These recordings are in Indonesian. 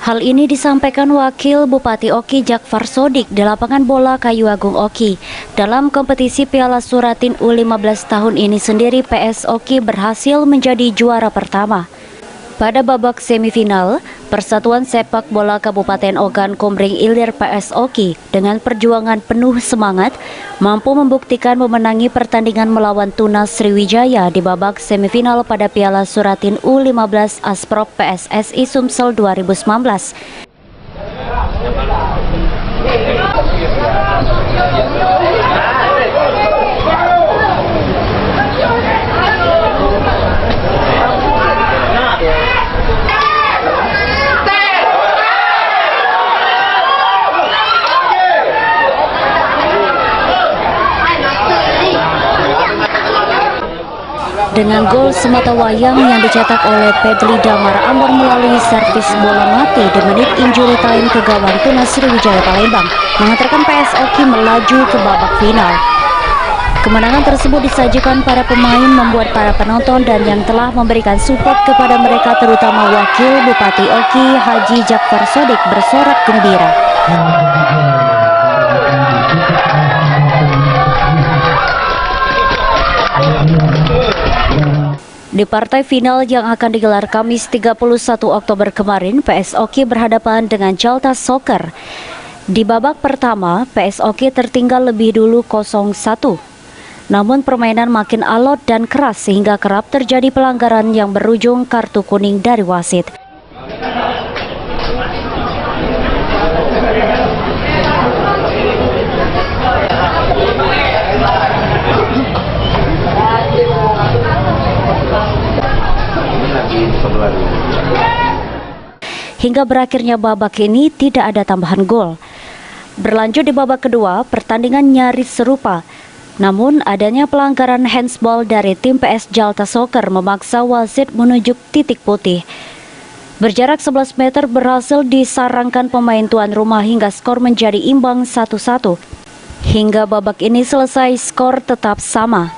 Hal ini disampaikan Wakil Bupati Oki Jakfar Sodik di lapangan bola Kayu Agung Oki. Dalam kompetisi Piala Suratin U15 tahun ini sendiri, PS Oki berhasil menjadi juara pertama. Pada babak semifinal, Persatuan Sepak Bola Kabupaten Ogan Komering Ilir PS Oki dengan perjuangan penuh semangat mampu membuktikan memenangi pertandingan melawan Tunas Sriwijaya di babak semifinal pada Piala Suratin U15 Asprop PSSI Sumsel 2019. Dengan gol semata wayang yang dicetak oleh Pedli Damar Amor melalui servis bola mati di menit injury time ke gawang Tunas Sriwijaya Palembang, mengantarkan PS Oki melaju ke babak final. Kemenangan tersebut disajikan para pemain, membuat para penonton dan yang telah memberikan support kepada mereka, terutama Wakil Bupati Oki Haji Jakfar Sodik, bersorak gembira. Di partai final yang akan digelar Kamis 31 Oktober kemarin, PS Oki berhadapan dengan Jalta Soccer. Di babak pertama, PS Oki tertinggal lebih dulu 0-1. Namun permainan makin alot dan keras sehingga kerap terjadi pelanggaran yang berujung kartu kuning dari wasit. Hingga berakhirnya babak ini tidak ada tambahan gol. Berlanjut di babak kedua, pertandingan nyaris serupa. Namun adanya pelanggaran handsball dari tim PS Jalta Soccer memaksa wasit menunjuk titik putih. Berjarak 11 meter berhasil disarangkan pemain tuan rumah hingga skor menjadi imbang 1-1. Hingga babak ini selesai, skor tetap sama.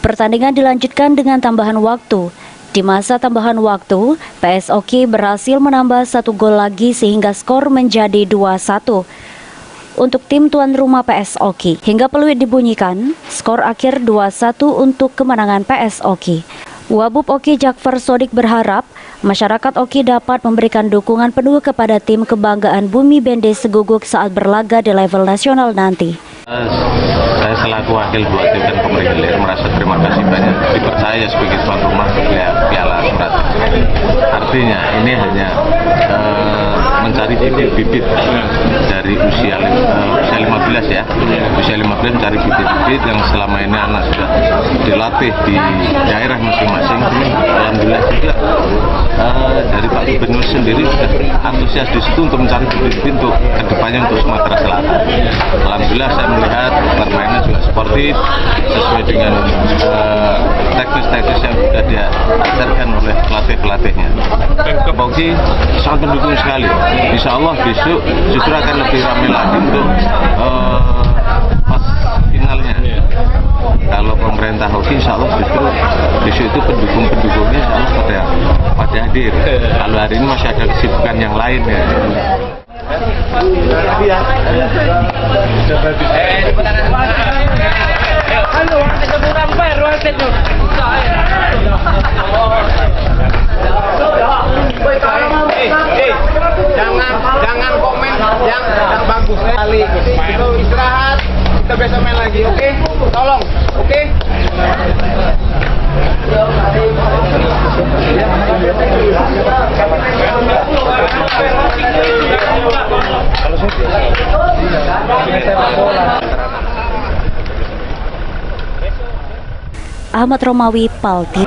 Pertandingan dilanjutkan dengan tambahan waktu. Di masa tambahan waktu, PS Oki berhasil menambah 1 gol lagi sehingga skor menjadi 2-1 untuk tim tuan rumah PS Oki. Hingga peluit dibunyikan, skor akhir 2-1 untuk kemenangan PS Oki. Wabub Oki Jakfar Sodik berharap masyarakat Oki dapat memberikan dukungan penuh kepada tim kebanggaan Bumi Bende Seguguk saat berlaga di level nasional nanti. Saya selaku wakil Bupati dan Komering Ilir merasa terima kasih banyak dipercaya sebagai tuan rumah Piala Suratin. Artinya ini hanya mencari bibit-bibit dari usia 15 ya, usia 15 mencari bibit-bibit yang selama ini anak sudah dilatih di daerah masing-masing. Alhamdulillah juga dari Pak Gubernur sendiri sudah antusias di situ untuk mencari bibit-bibit untuk kedepannya untuk Sumatera Selatan. Alhamdulillah saya melihat permainan juga sportif sesuai dengan teknis-teknis yang sudah diajarkan oleh pelatih-pelatihnya. Oki sangat mendukung sekali. Insya Allah besok justru akan lebih ramai lagi untuk pas finalnya. Kalau pemerintah Oki insya Allah justru besok itu pendukung-pendukungnya insya Allah pada hadir. Kalau hari ini masih ada kesibukan yang lain ya. Jangan komen yang bagus kali. Kita istirahat, kita besok main lagi, oke? Tolong, oke? Ahmad Romawi, Palti.